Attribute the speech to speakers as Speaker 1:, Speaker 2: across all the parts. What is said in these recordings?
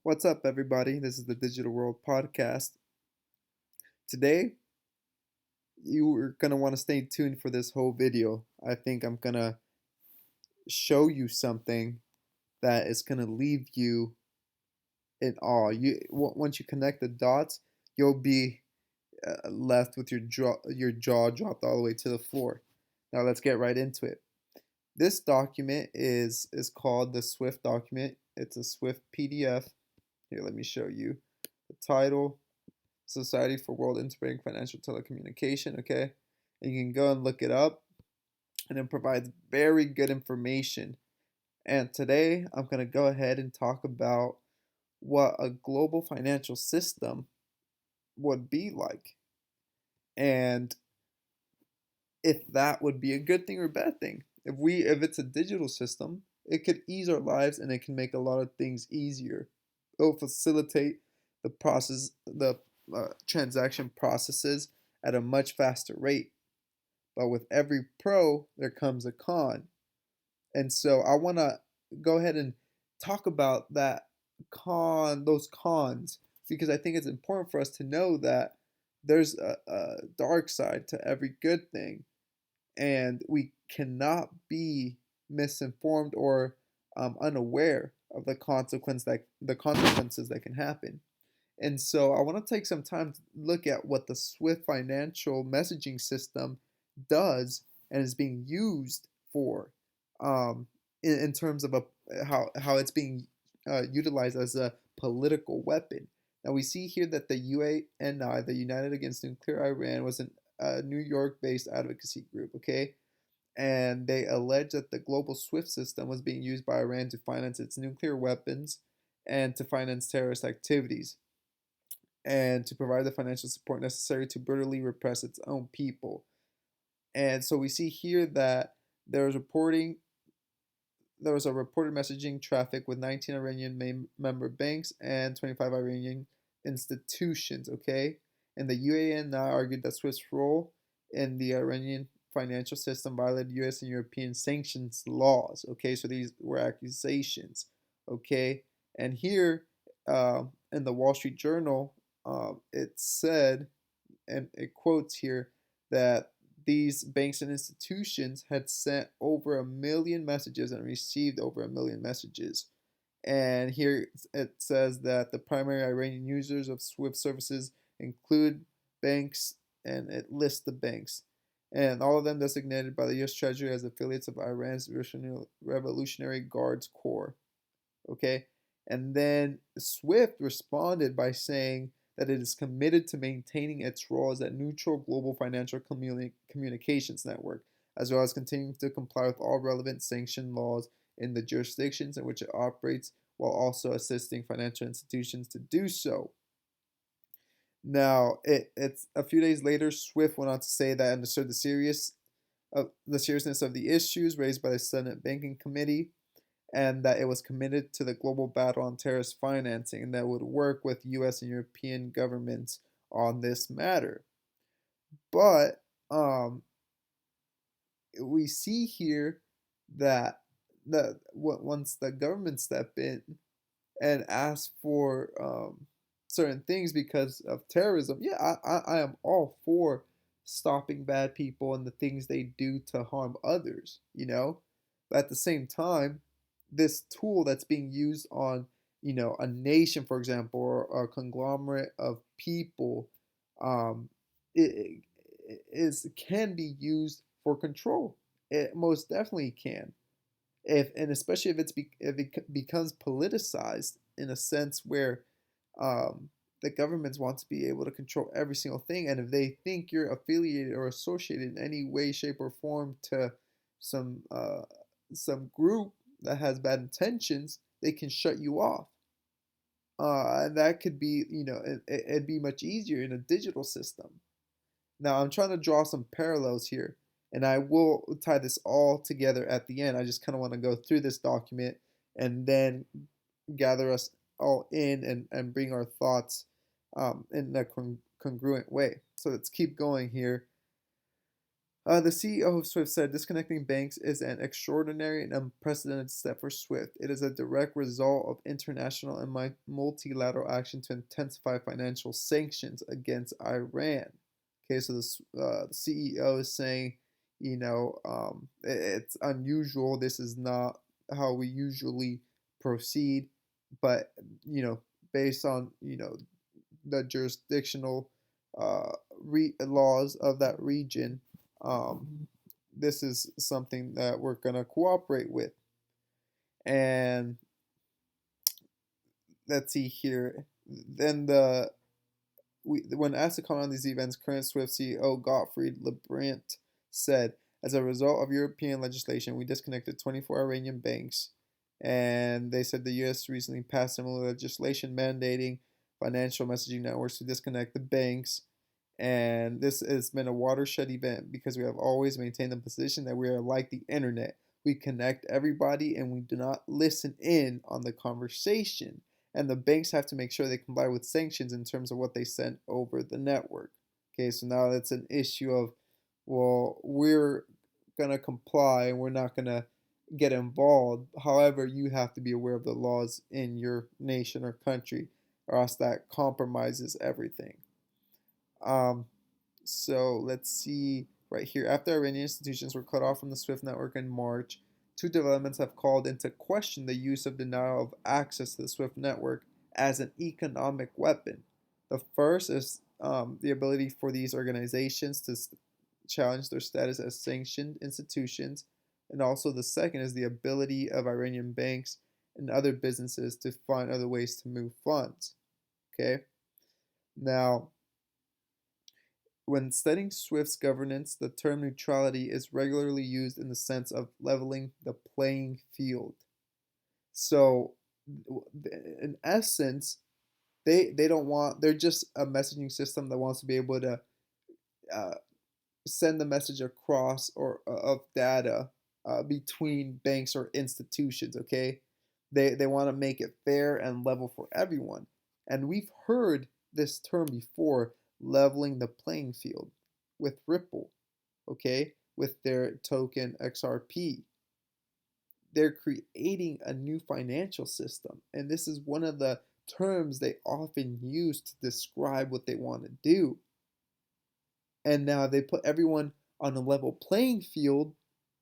Speaker 1: What's up, everybody? This is the Digital World Podcast. Today, you are going to want to stay tuned for this whole video. I think I'm going to show you something that is going to leave you in awe. Once you connect the dots, you'll be left with your jaw dropped all the way to the floor. Now, let's get right into it. This document is called the Swift document. It's a Swift PDF. Here, let me show you the title. Society for World Integrating Financial Telecommunication, okay? And you can go and look it up, and it provides very good information. And today I'm going to go ahead and talk about what a global financial system would be like, and if that would be a good thing or bad thing. If it's a digital system, it could ease our lives and it can make a lot of things easier. It'll facilitate the transaction processes at a much faster rate. But with every pro, there comes a con. And so I want to go ahead and talk about those cons, because I think it's important for us to know that there's a dark side to every good thing, and we cannot be misinformed or unaware of the consequences that can happen. And so I want to take some time to look at what the Swift financial messaging system does and is being used for, in terms of how it's being utilized as a political weapon. Now we see here that the UANI, the United Against Nuclear Iran, was a New York-based advocacy group. Okay, and they allege that the global SWIFT system was being used by Iran to finance its nuclear weapons and to finance terrorist activities, and to provide the financial support necessary to brutally repress its own people. And so we see here that there was reporting there was a reported messaging traffic with 19 Iranian member banks and 25 Iranian institutions. Okay, and the UAE now argued that Swift's role in the Iranian financial system violated U.S. and European sanctions laws. Okay, so these were accusations. Okay, and here in the Wall Street Journal, it said, and it quotes here, that these banks and institutions had sent over 1 million messages and received over 1 million messages. And here it says that the primary Iranian users of SWIFT services include banks, and it lists the banks, and all of them designated by the U.S. Treasury as affiliates of Iran's Revolutionary Guards Corps. Okay, and then SWIFT responded by saying that it is committed to maintaining its role as a neutral global financial communications network, as well as continuing to comply with all relevant sanction laws in the jurisdictions in which it operates, while also assisting financial institutions to do so. Now, it's a few days later, SWIFT went on to say that it understood the seriousness of the issues raised by the Senate Banking Committee, and that it was committed to the global battle on terrorist financing, and that would work with US and European governments on this matter. But we see here that once the government step in and ask for certain things because of terrorism, yeah, I am all for stopping bad people and the things they do to harm others, But at the same time, this tool that's being used on, a nation, for example, or a conglomerate of people, it can be used for control. It most definitely can, and especially if it becomes politicized in a sense where the governments want to be able to control every single thing, and if they think you're affiliated or associated in any way, shape, or form to some some group that has bad intentions, they can shut you off. And that could be, it'd be much easier in a digital system. Now, I'm trying to draw some parallels here, and I will tie this all together at the end. I just kind of want to go through this document and then gather us all in, and bring our thoughts in a congruent way. So let's keep going here. The CEO of Swift said disconnecting banks is an extraordinary and unprecedented step for Swift. It is a direct result of international and multilateral action to intensify financial sanctions against Iran. Okay, so the CEO is saying, it's unusual. This is not how we usually proceed, but based on the jurisdictional laws of that region, this is something that we're going to cooperate with. And let's see here. Then when asked to comment on these events, current Swift CEO Gottfried Leibrandt said, as a result of European legislation, we disconnected 24 Iranian banks. And they said the U.S. recently passed similar legislation mandating financial messaging networks to disconnect the banks. And this has been a watershed event because we have always maintained the position that we are like the internet. We connect everybody and we do not listen in on the conversation. And the banks have to make sure they comply with sanctions in terms of what they send over the network. Okay, so now that's an issue of, well, we're going to comply and we're not going to get involved. However, you have to be aware of the laws in your nation or country, or else that compromises everything. So let's see right here. After Iranian institutions were cut off from the SWIFT network in March, two developments have called into question the use of denial of access to the SWIFT network as an economic weapon. The first is the ability for these organizations to challenge their status as sanctioned institutions. And also the second is the ability of Iranian banks and other businesses to find other ways to move funds. Okay. Now, when studying Swift's governance, the term neutrality is regularly used in the sense of leveling the playing field. So, in essence, they don't want, they're just a messaging system that wants to be able to uh, send the message across or of data between banks or institutions. Okay, they want to make it fair and level for everyone, and we've heard this term before, leveling the playing field, with Ripple. Okay, with their token XRP, they're creating a new financial system, and this is one of the terms they often use to describe what they want to do. And now they put everyone on a level playing field,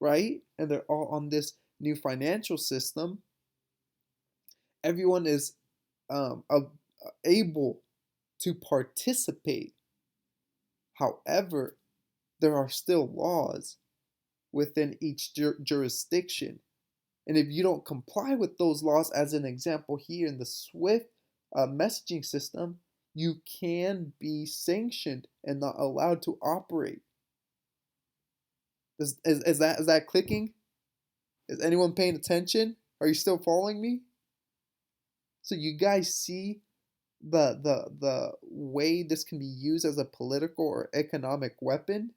Speaker 1: right? And they're all on this new financial system. Everyone is able to participate. However, there are still laws within each jurisdiction. And if you don't comply with those laws, as an example here in the SWIFT messaging system, you can be sanctioned and not allowed to operate. Is that clicking? Is anyone paying attention? Are you still following me? So you guys see the way this can be used as a political or economic weapon?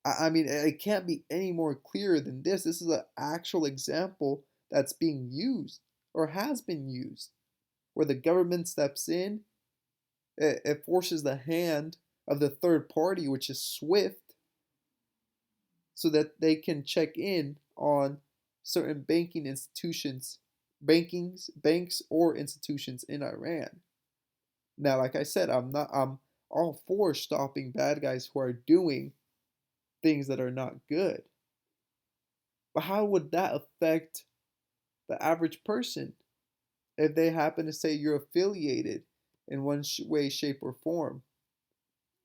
Speaker 1: I mean, it can't be any more clear than this. This is an actual example that's being used or has been used, where the government steps in, it forces the hand of the third party, which is SWIFT, so that they can check in on certain banking institutions, banks or institutions in Iran. Now, like I said, I'm all for stopping bad guys who are doing things that are not good. But how would that affect the average person if they happen to say you're affiliated in one way, shape, or form?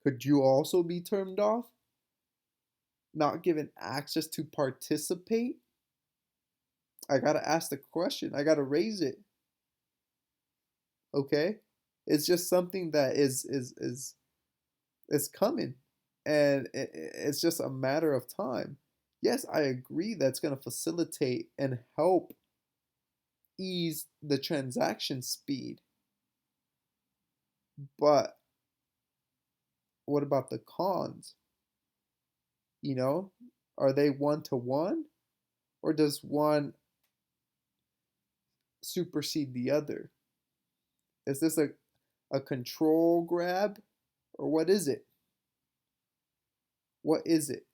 Speaker 1: Could you also be turned off? Not given access to participate? I gotta ask the question. I gotta raise it. Okay? It's just something that is coming, and it's just a matter of time. Yes, I agree that's gonna facilitate and help ease the transaction speed, but what about the cons? You know, are they one to one, or does one supersede the other? Is this a control grab, or what is it? What is it?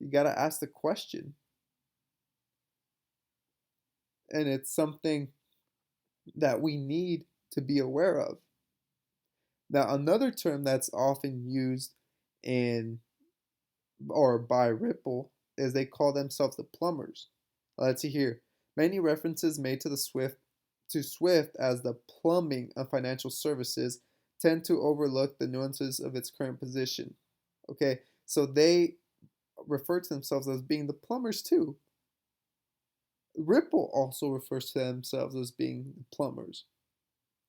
Speaker 1: You got to ask the question. And it's something that we need to be aware of. Now, another term that's often used in or by Ripple is they call themselves the plumbers. Let's see here. Many references made to Swift as the plumbing of financial services tend to overlook the nuances of its current position. Okay, so they refer to themselves as being the plumbers too. Ripple also refers to themselves as being the plumbers.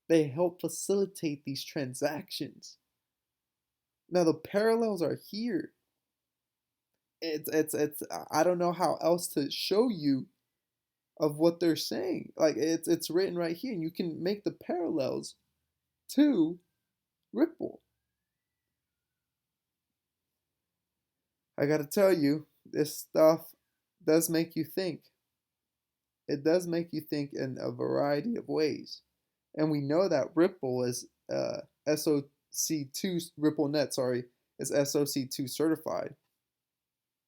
Speaker 1: They help facilitate these transactions. Now the parallels are here. It's I don't know how else to show you of what they're saying. Like it's written right here, and you can make the parallels to Ripple. I gotta tell you, this stuff does make you think. It does make you think in a variety of ways, and we know that Ripple is SOC2 RippleNet, sorry, is SOC2 certified.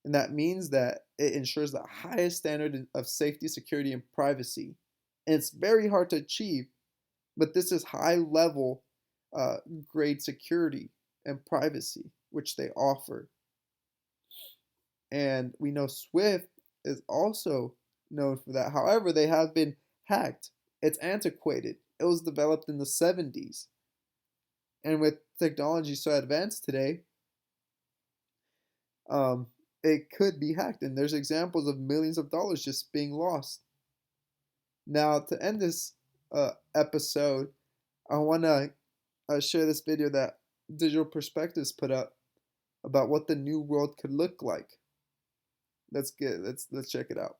Speaker 1: And that means that it ensures the highest standard of safety, security, and privacy. And it's very hard to achieve, but this is high level uh, grade security and privacy, which they offer. And we know Swift is also known for that. However, they have been hacked. It's antiquated. It was developed in the 70s. And with technology so advanced today, um, it could be hacked. And there's examples of millions of dollars just being lost. Now, to end this episode, I want to share this video that Digital Perspectives put up about what the new world could look like. Let's check it out.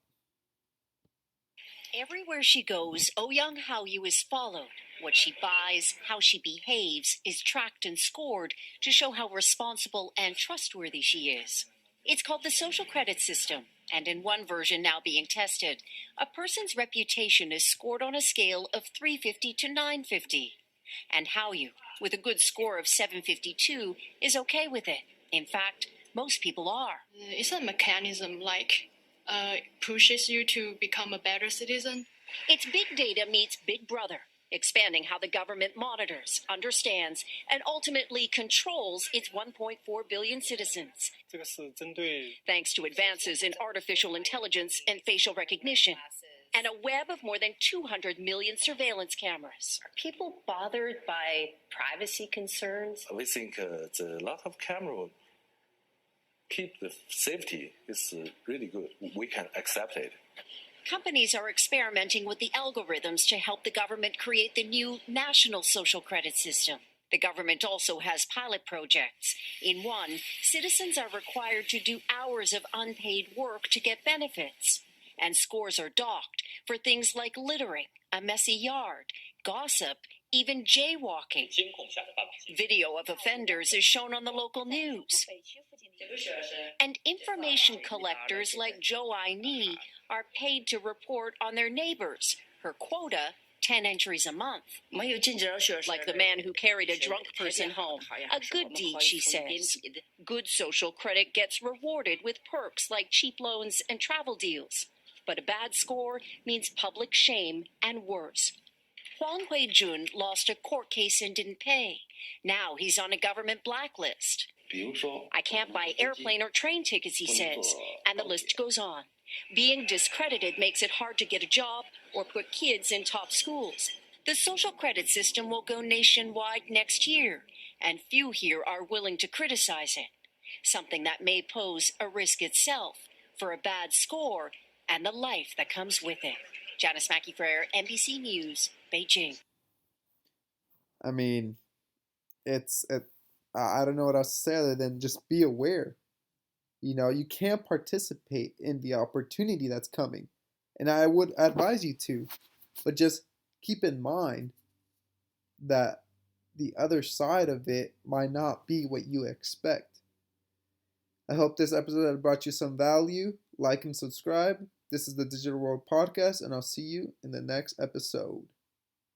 Speaker 2: Everywhere she goes, Ouyang Haoyu is followed. What she buys, how she behaves, is tracked and scored to show how responsible and trustworthy she is. It's called the social credit system, and in one version now being tested, a person's reputation is scored on a scale of 350 to 950. And Haoyu, with a good score of 752, is okay with it. In fact, most people are.
Speaker 3: It's a mechanism like pushes you to become a better citizen.
Speaker 2: It's big data meets Big Brother, expanding how the government monitors, understands, and ultimately controls its 1.4 billion citizens. Thanks to advances in artificial intelligence and facial recognition, and a web of more than 200 million surveillance cameras.
Speaker 4: Are people bothered by privacy concerns?
Speaker 5: We think the lot of camera keep the safety is really good. We can accept it.
Speaker 2: Companies are experimenting with the algorithms to help the government create the new national social credit system. The government also has pilot projects. In one, citizens are required to do hours of unpaid work to get benefits. And scores are docked for things like littering, a messy yard, gossip, even jaywalking. Video of offenders is shown on the local news. And information collectors like Zhou Aini are paid to report on their neighbors, her quota, 10 entries a month. Like the man who carried a drunk person home. A good deed, she says. Good social credit gets rewarded with perks like cheap loans and travel deals. But a bad score means public shame and worse. Huang Huijun lost a court case and didn't pay. Now he's on a government blacklist. I can't buy airplane or train tickets, he says, and the list goes on. Being discredited makes it hard to get a job or put kids in top schools. The social credit system will go nationwide next year, and few here are willing to criticize it. Something that may pose a risk itself for a bad score and the life that comes with it. Janice Mackey-Frere, NBC News, Beijing.
Speaker 1: I mean, I don't know what else to say other than just be aware. You know, you can't participate in the opportunity that's coming. And I would advise you to, but just keep in mind that the other side of it might not be what you expect. I hope this episode has brought you some value. Like and subscribe. This is the Digital World Podcast, and I'll see you in the next episode.